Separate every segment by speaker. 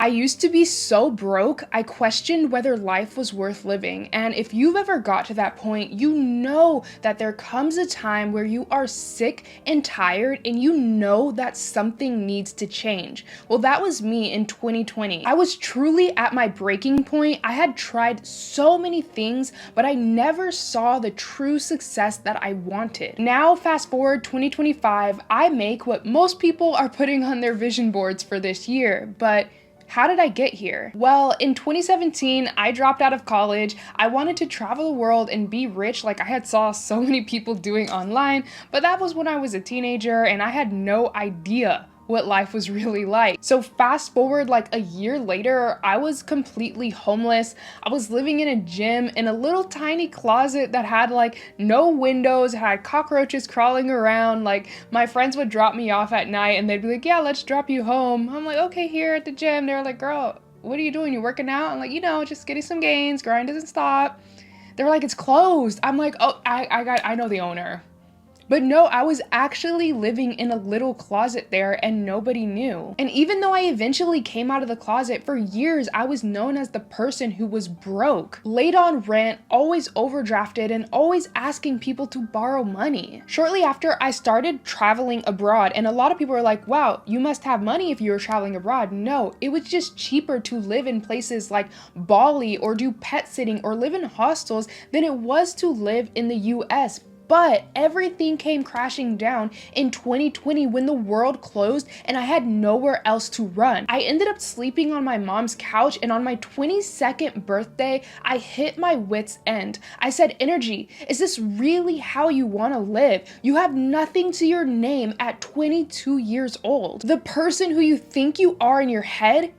Speaker 1: I used to be so broke, I questioned whether life was worth living. And if you've ever got to that point, you know that there comes a time where you are sick and tired and you know that something needs to change. Well, that was me in 2020. I was truly at my breaking point. I had tried so many things, but I never saw the true success that I wanted. Now, fast forward 2025, I make what most people are putting on their vision boards for this year, but how did I get here? Well, in 2017, I dropped out of college. I wanted to travel the world and be rich like I had saw so many people doing online, but that was when I was a teenager and I had no idea what life was really like. So fast forward like a year later, I was completely homeless. I was living in a gym in a little tiny closet that had like no windows, had cockroaches crawling around. Like my friends would drop me off at night and they'd be like, yeah, let's drop you home. I'm like, okay, here at the gym. They're like, girl, what are you doing? You working out? I'm like, just getting some gains. Grind doesn't stop. They were like, it's closed. I'm like, oh, I know the owner. But no, I was actually living in a little closet there and nobody knew. And even though I eventually came out of the closet, for years I was known as the person who was broke, late on rent, always overdrafted, and always asking people to borrow money. Shortly after, I started traveling abroad, and a lot of people were like, wow, you must have money if you were traveling abroad. No, it was just cheaper to live in places like Bali or do pet sitting or live in hostels than it was to live in the US. But everything came crashing down in 2020 when the world closed and I had nowhere else to run. I ended up sleeping on my mom's couch, and on my 22nd birthday, I hit my wit's end. I said, Energy, is this really how you want to live? You have nothing to your name at 22 years old. The person who you think you are in your head,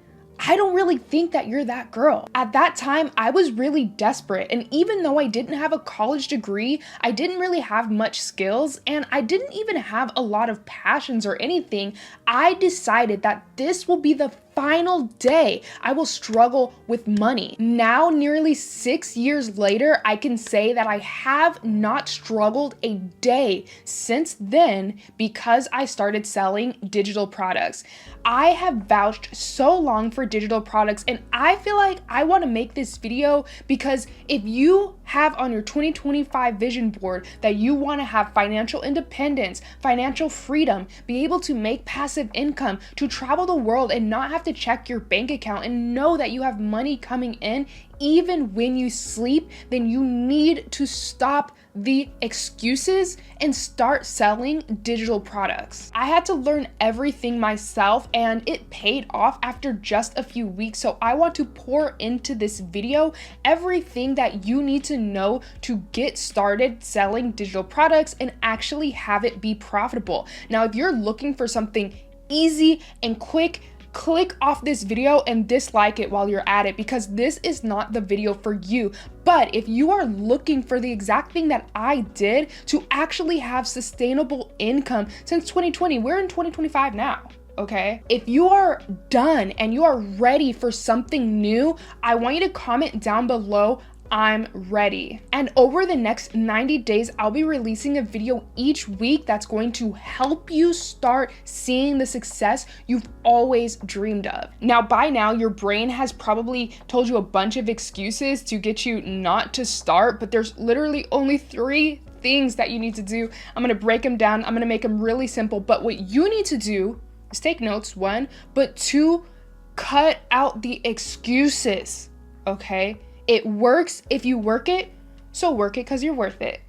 Speaker 1: I don't really think that you're that girl. At that time, I was really desperate, and even though I didn't have a college degree, I didn't really have much skills, and I didn't even have a lot of passions or anything, I decided that this will be the final day I will struggle with money. Now, nearly 6 years later, I can say that I have not struggled a day since then because I started selling digital products. I have vouched so long for digital products, and I feel like I want to make this video because if you have on your 2025 vision board that you want to have financial independence, financial freedom, be able to make passive income, to travel the world and not have to check your bank account and know that you have money coming in even when you sleep, then you need to stop the excuses and start selling digital products. I had to learn everything myself and it paid off after just a few weeks. So I want to pour into this video everything that you need to know to get started selling digital products and actually have it be profitable. Now, if you're looking for something easy and quick, click off this video and dislike it while you're at it because this is not the video for you. But if you are looking for the exact thing that I did to actually have sustainable income since 2020, we're in 2025 now. Okay, if you are done and you are ready for something new, I want you to comment down below, I'm ready. And over the next 90 days, I'll be releasing a video each week that's going to help you start seeing the success you've always dreamed of. Now, by now, your brain has probably told you a bunch of excuses to get you not to start, but there's literally only 3 things that you need to do. I'm gonna break them down. I'm gonna make them really simple, but what you need to do is take notes, 1, but 2, cut out the excuses, okay? It works if you work it, so work it because you're worth it.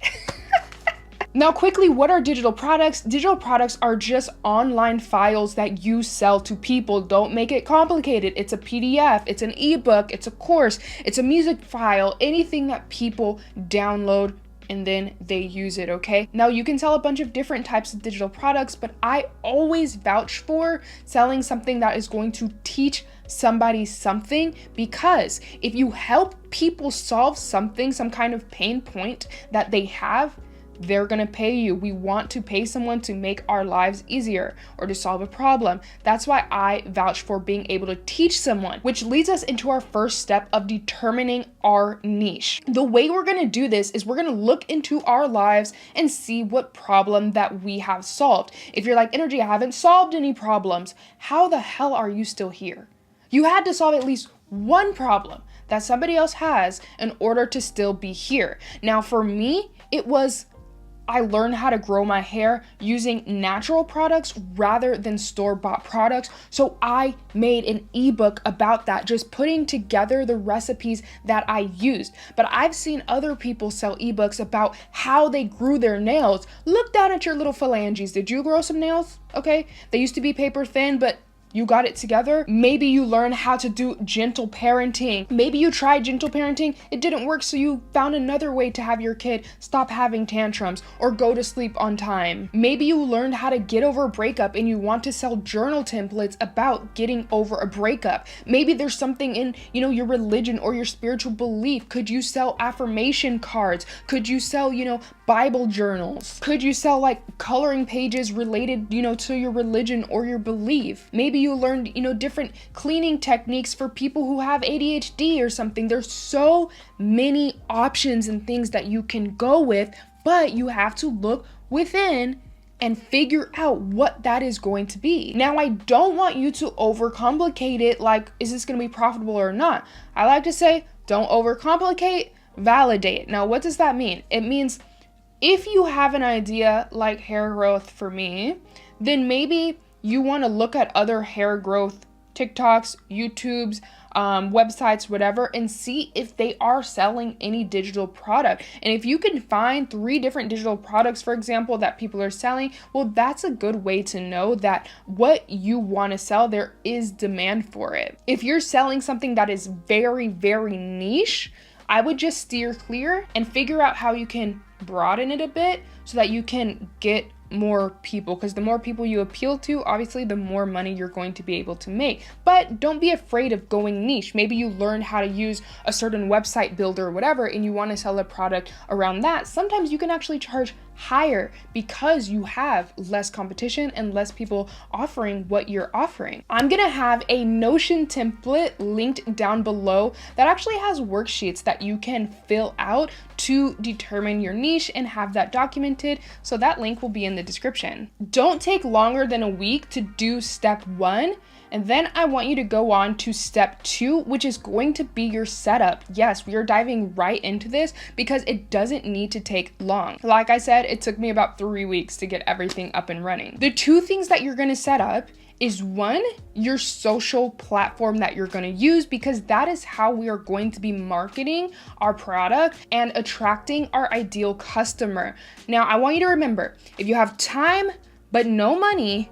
Speaker 1: Now, quickly, what are digital products? Digital products are just online files that you sell to people. Don't make it complicated. It's a PDF, it's an ebook, it's a course, it's a music file, anything that people download and then they use it, okay? Now, you can sell a bunch of different types of digital products, but I always vouch for selling something that is going to teach somebody something, because if you help people solve something, some kind of pain point that they have, they're gonna pay you. We want to pay someone to make our lives easier or to solve a problem. That's why I vouch for being able to teach someone, which leads us into our first step of determining our niche. The way we're gonna do this is we're gonna look into our lives and see what problem that we have solved. If you're like, Energy, I haven't solved any problems, how the hell are you still here? You had to solve at least one problem that somebody else has in order to still be here. Now, for me, it was I learned how to grow my hair using natural products rather than store-bought products. So I made an ebook about that, just putting together the recipes that I used. But I've seen other people sell ebooks about how they grew their nails. Look down at your little phalanges. Did you grow some nails? Okay. They used to be paper thin, but you got it together. Maybe you learned how to do gentle parenting. Maybe you tried gentle parenting, it didn't work, so you found another way to have your kid stop having tantrums or go to sleep on time. Maybe you learned how to get over a breakup and you want to sell journal templates about getting over a breakup. Maybe there's something in, your religion or your spiritual belief. Could you sell affirmation cards? Could you sell, Bible journals? Could you sell like coloring pages related, to your religion or your belief? Maybe you learned, different cleaning techniques for people who have ADHD or something. There's so many options and things that you can go with, but you have to look within and figure out what that is going to be. Now, I don't want you to overcomplicate it, like, is this going to be profitable or not? I like to say, don't overcomplicate, validate. Now, what does that mean? It means if you have an idea like hair growth for me, then maybe you want to look at other hair growth TikToks, YouTubes, websites, whatever, and see if they are selling any digital product. And if you can find 3 different digital products, for example, that people are selling, well, that's a good way to know that what you want to sell, there is demand for it. If you're selling something that is very, very niche, I would just steer clear and figure out how you can broaden it a bit so that you can get more people, because the more people you appeal to, obviously the more money you're going to be able to make. But don't be afraid of going niche. Maybe you learned how to use a certain website builder or whatever, and you want to sell a product around that. Sometimes you can actually charge higher because you have less competition and less people offering what you're offering. I'm gonna have a Notion template linked down below that actually has worksheets that you can fill out to determine your niche and have that documented. So that link will be in the description. Don't take longer than a week to do step 1. And then I want you to go on to step 2, which is going to be your setup. Yes, we are diving right into this because it doesn't need to take long. Like I said, it took me about 3 weeks to get everything up and running. The 2 things that you're gonna set up is 1, your social platform that you're going to use, because that is how we are going to be marketing our product and attracting our ideal customer. Now, I want you to remember, if you have time but no money,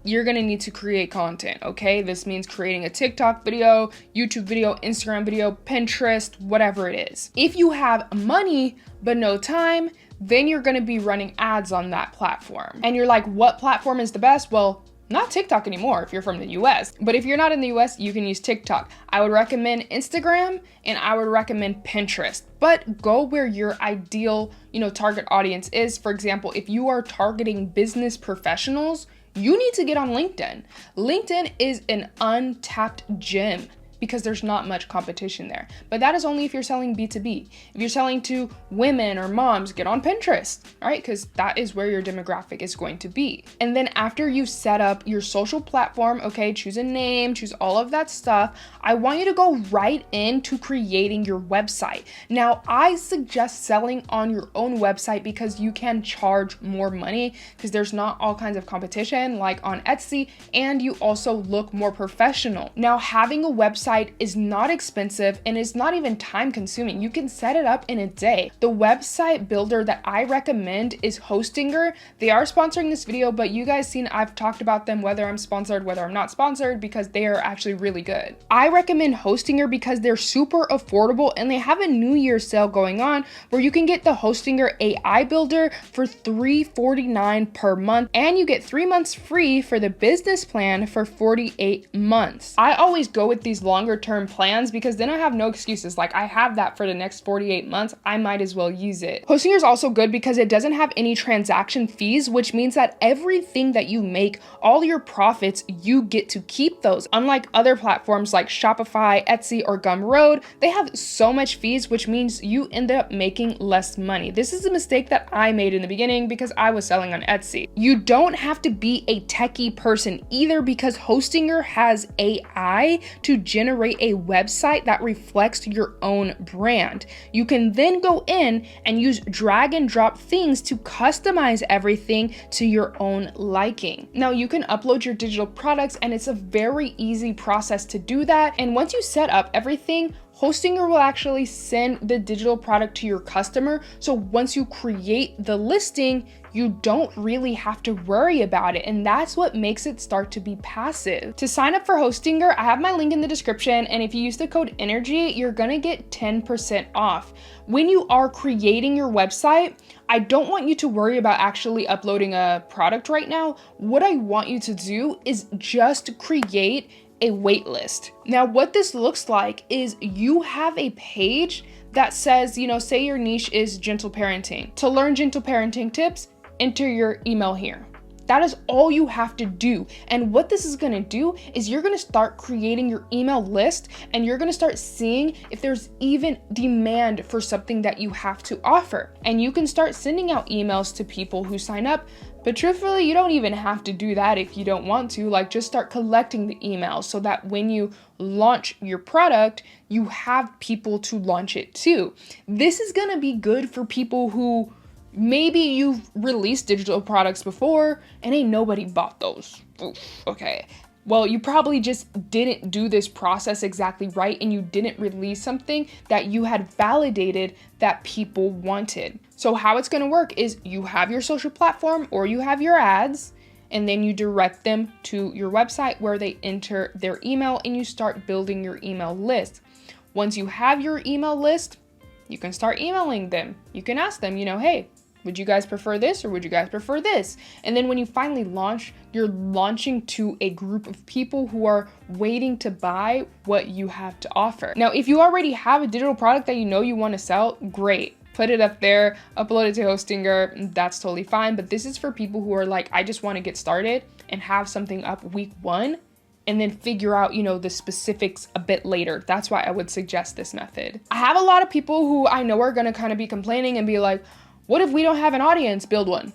Speaker 1: you're gonna need to create content, okay? This means creating a TikTok video, YouTube video, Instagram video, Pinterest, whatever it is. If you have money but no time, then you're gonna be running ads on that platform. And you're like, what platform is the best? Well, not TikTok anymore if you're from the US. But if you're not in the US, you can use TikTok. I would recommend Instagram and I would recommend Pinterest. But go where your ideal, target audience is. For example, if you are targeting business professionals, you need to get on LinkedIn. LinkedIn is an untapped gem because there's not much competition there. But that is only if you're selling B2B. If you're selling to women or moms, get on Pinterest, all right? Because that is where your demographic is going to be. And then after you set up your social platform, okay, choose a name, choose all of that stuff, I want you to go right into creating your website. Now, I suggest selling on your own website because you can charge more money because there's not all kinds of competition like on Etsy, and you also look more professional. Now, having a website is not expensive and is not even time consuming. You can set it up in a day. The website builder that I recommend is Hostinger. They are sponsoring this video, but you guys seen I've talked about them, whether I'm sponsored, whether I'm not sponsored, because they are actually really good. I recommend Hostinger because they're super affordable and they have a New Year's sale going on where you can get the Hostinger AI builder for $349 per month, and you get 3 months free for the business plan for 48 months. I always go with these long longer term plans, because then I have no excuses. Like, I have that for the next 48 months. I might as well use it. Hostinger is also good because it doesn't have any transaction fees, which means that everything that you make, all your profits, you get to keep those. Unlike other platforms like Shopify, Etsy, or Gumroad, they have so much fees, which means you end up making less money. This is a mistake that I made in the beginning because I was selling on Etsy. You don't have to be a techie person either, because Hostinger has AI to generate a website that reflects your own brand. You can then go in and use drag and drop things to customize everything to your own liking. Now, you can upload your digital products, and it's a very easy process to do that. And once you set up everything, Hostinger will actually send the digital product to your customer. So once you create the listing, you don't really have to worry about it. And that's what makes it start to be passive. To sign up for Hostinger, I have my link in the description. And if you use the code ENERGY, you're gonna get 10% off. When you are creating your website, I don't want you to worry about actually uploading a product right now. What I want you to do is just create a wait list. Now, what this looks like is you have a page that says, say your niche is gentle parenting. To learn gentle parenting tips, enter your email here. That is all you have to do. And what this is gonna do is you're gonna start creating your email list, and you're gonna start seeing if there's even demand for something that you have to offer. And you can start sending out emails to people who sign up. But truthfully, you don't even have to do that if you don't want to. Like, just start collecting the emails so that when you launch your product, you have people to launch it to. This is gonna be good for people who maybe you've released digital products before and ain't nobody bought those. Oof, okay. Well, you probably just didn't do this process exactly right, and you didn't release something that you had validated that people wanted. So how it's gonna work is you have your social platform or you have your ads, and then you direct them to your website where they enter their email, and you start building your email list. Once you have your email list, you can start emailing them. You can ask them, hey, would you guys prefer this or would you guys prefer this? And then when you finally launch, you're launching to a group of people who are waiting to buy what you have to offer. Now, if you already have a digital product that you want to sell, great. Put it up there, upload it to Hostinger, that's totally fine. But this is for people who are like, I just want to get started and have something up week 1 and then figure out, the specifics a bit later. That's why I would suggest this method. I have a lot of people who I know are going to kind of be complaining and be like, what if we don't have an audience? Build one.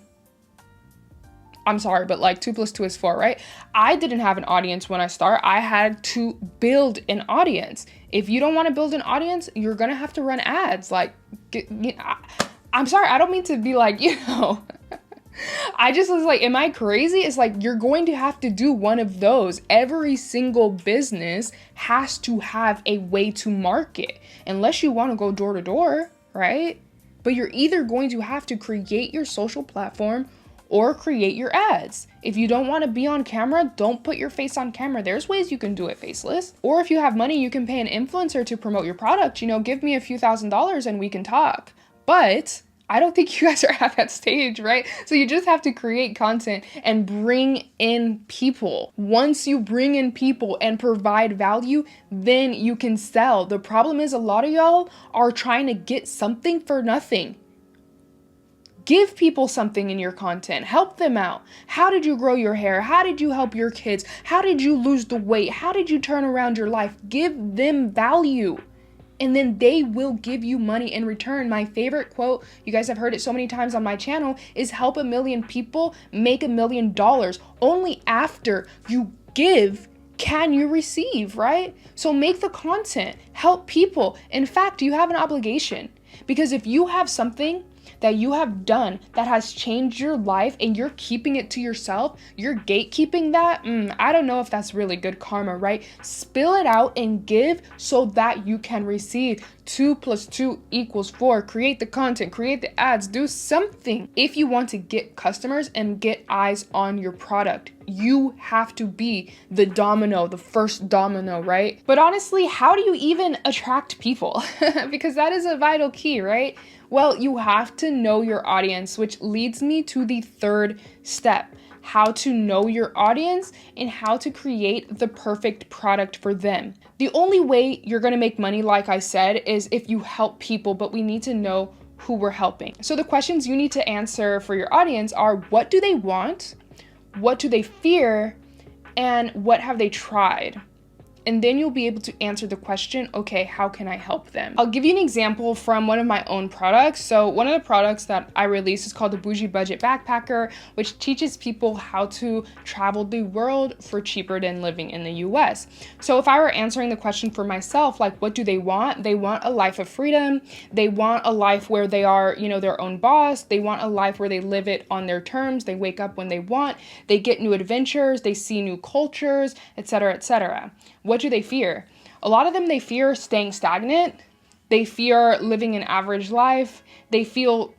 Speaker 1: I'm sorry, but like 2 + 2 is 4, right? I didn't have an audience when I started. I had to build an audience. If you don't want to build an audience, you're going to have to run ads. Like, I'm sorry, I don't mean to be like, I just was like, am I crazy? It's like, you're going to have to do one of those. Every single business has to have a way to market, unless you want to go door to door, right? But you're either going to have to create your social platform or create your ads. If you don't want to be on camera, don't put your face on camera. There's ways you can do it faceless. Or if you have money, you can pay an influencer to promote your product. Give me a few $1,000s and we can talk. But I don't think you guys are at that stage, right? So you just have to create content and bring in people. Once you bring in people and provide value, then you can sell. The problem is a lot of y'all are trying to get something for nothing. Give people something in your content. Help them out. How did you grow your hair? How did you help your kids? How did you lose the weight? How did you turn around your life? Give them value. And then they will give you money in return. My favorite quote, you guys have heard it so many times on my channel, is help 1 million people make $1 million. Only after you give can you receive, right? So make the content, help people. In fact, you have an obligation, because if you have something that you have done that has changed your life and you're keeping it to yourself, you're gatekeeping that, I don't know if that's really good karma, right? Spill it out and give so that you can receive. 2 + 2 = 4. Create the content, create the ads, do something. If you want to get customers and get eyes on your product, you have to be the domino, the first domino, right? But honestly, how do you even attract people? Because that is a vital key, right? Well, you have to know your audience, which leads me to the third step. how to know your audience, and how to create the perfect product for them. The only way you're gonna make money, like I said, is if you help people, but we need to know who we're helping. So the questions you need to answer for your audience are: what do they want? What do they fear? And what have they tried? And then you'll be able to answer the question, okay, how can I help them? I'll give you an example from one of my own products. So one of the products that I released is called the Bougie Budget Backpacker, which teaches people how to travel the world for cheaper than living in the US. So if I were answering the question for myself, like, what do they want? They want a life of freedom. They want a life where they are, their own boss. They want a life where they live it on their terms. They wake up when they want. They get new adventures. They see new cultures, etc., etc. What do they fear? A lot of them, they fear staying stagnant. They fear living an average life. They feel,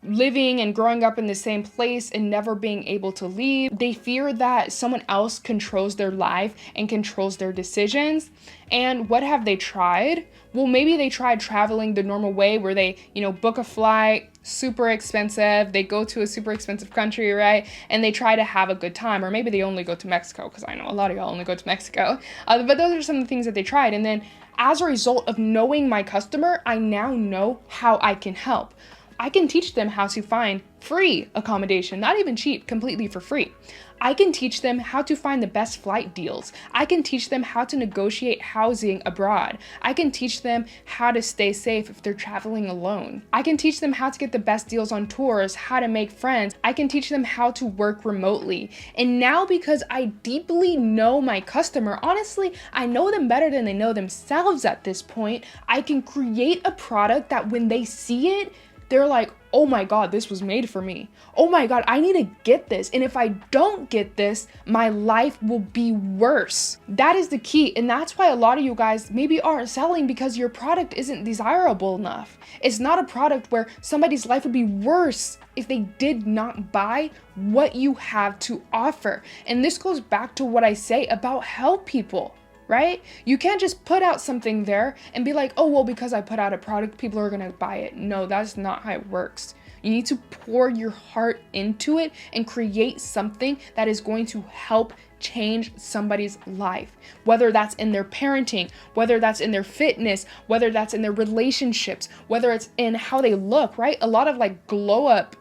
Speaker 1: living and growing up in the same place and never being able to leave. They fear that someone else controls their life and controls their decisions. And what have they tried? Well, maybe they tried traveling the normal way where they, book a flight, super expensive. They go to a super expensive country, right? And they try to have a good time. Or maybe they only go to Mexico, because I know a lot of y'all only go to Mexico. But those are some of the things that they tried. And then as a result of knowing my customer, I now know how I can help. I can teach them how to find free accommodation, not even cheap, completely for free. I can teach them how to find the best flight deals. I can teach them how to negotiate housing abroad. I can teach them how to stay safe if they're traveling alone. I can teach them how to get the best deals on tours, how to make friends. I can teach them how to work remotely. And now, because I deeply know my customer, honestly, I know them better than they know themselves at this point, I can create a product that when they see it, they're like, oh my God, this was made for me. Oh my God, I need to get this. And if I don't get this, my life will be worse. That is the key. And that's why a lot of you guys maybe aren't selling, because your product isn't desirable enough. It's not a product where somebody's life would be worse if they did not buy what you have to offer. And this goes back to what I say about help people. Right? You can't just put out something there and be like, oh, well, because I put out a product, people are going to buy it. No, that's not how it works. You need to pour your heart into it and create something that is going to help change somebody's life, whether that's in their parenting, whether that's in their fitness, whether that's in their relationships, whether it's in how they look, right? A lot of like glow up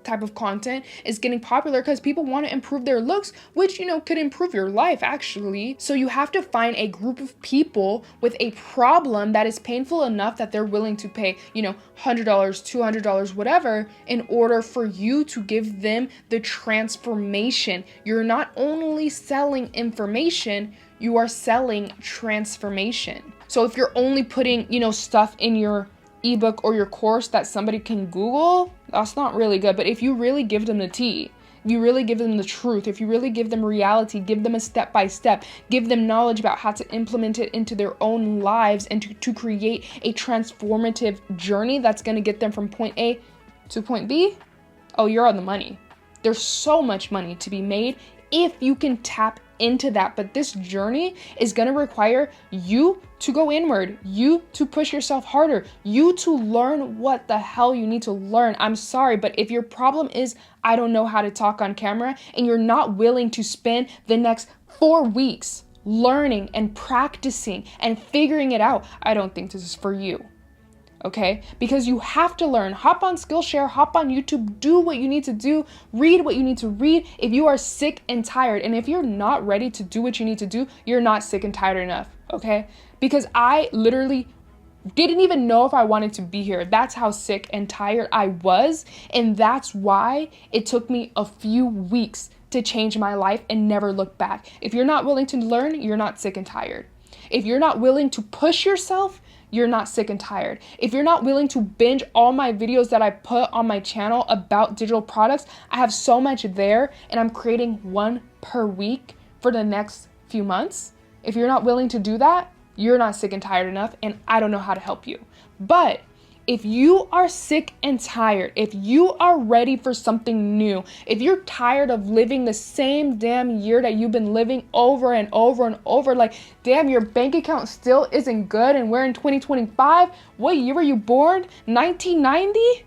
Speaker 1: type of content is getting popular because people want to improve their looks, which, could improve your life actually. So you have to find a group of people with a problem that is painful enough that they're willing to pay, $100, $200, whatever, in order for you to give them the transformation. You're not only selling information, you are selling transformation. So if you're only putting, stuff in your ebook or your course that somebody can Google, that's not really good. But if you really give them the tea, if you really give them the truth, if you really give them reality, give them a step-by-step, give them knowledge about how to implement it into their own lives and to create a transformative journey that's going to get them from point A to point B, oh, you're on the money. There's so much money to be made if you can tap into that. But this journey is going to require you to go inward, you to push yourself harder, you to learn what the hell you need to learn. I'm sorry, but if your problem is, I don't know how to talk on camera, and you're not willing to spend the next 4 weeks learning and practicing and figuring it out, I don't think this is for you. Okay? Because you have to learn. Hop on Skillshare, hop on YouTube, do what you need to do, read what you need to read. If you are sick and tired, and if you're not ready to do what you need to do, you're not sick and tired enough, okay? Because I literally didn't even know if I wanted to be here. That's how sick and tired I was, and that's why it took me a few weeks to change my life and never look back. If you're not willing to learn, you're not sick and tired. If you're not willing to push yourself, you're not sick and tired. If you're not willing to binge all my videos that I put on my channel about digital products, I have so much there, and I'm creating one per week for the next few months. If you're not willing to do that, you're not sick and tired enough, and I don't know how to help you. But if you are sick and tired, if you are ready for something new, if you're tired of living the same damn year that you've been living over and over and over, like, damn, your bank account still isn't good and we're in 2025, what year were you born? 1990?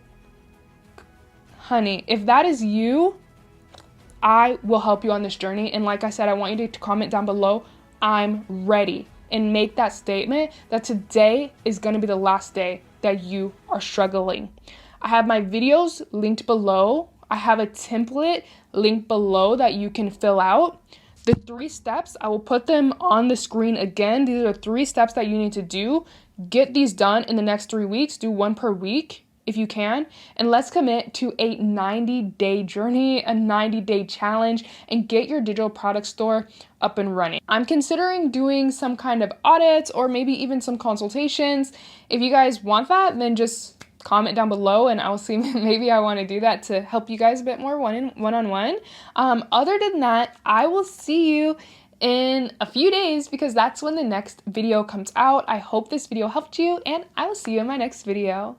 Speaker 1: Honey, if that is you, I will help you on this journey. And like I said, I want you to comment down below, I'm ready, and make that statement that today is going to be the last day that you are struggling. I have my videos linked below. I have a template linked below that you can fill out. The 3 steps, I will put them on the screen again. These are the 3 steps that you need to do. Get these done in the next 3 weeks. Do 1 per week if you can. And let's commit to a 90-day journey, a 90-day challenge, and get your digital product store up and running. I'm considering doing some kind of audits or maybe even some consultations. If you guys want that, then just comment down below and I'll see maybe I want to do that to help you guys a bit more one-on-one. Other than that, I will see you in a few days because that's when the next video comes out. I hope this video helped you and I will see you in my next video.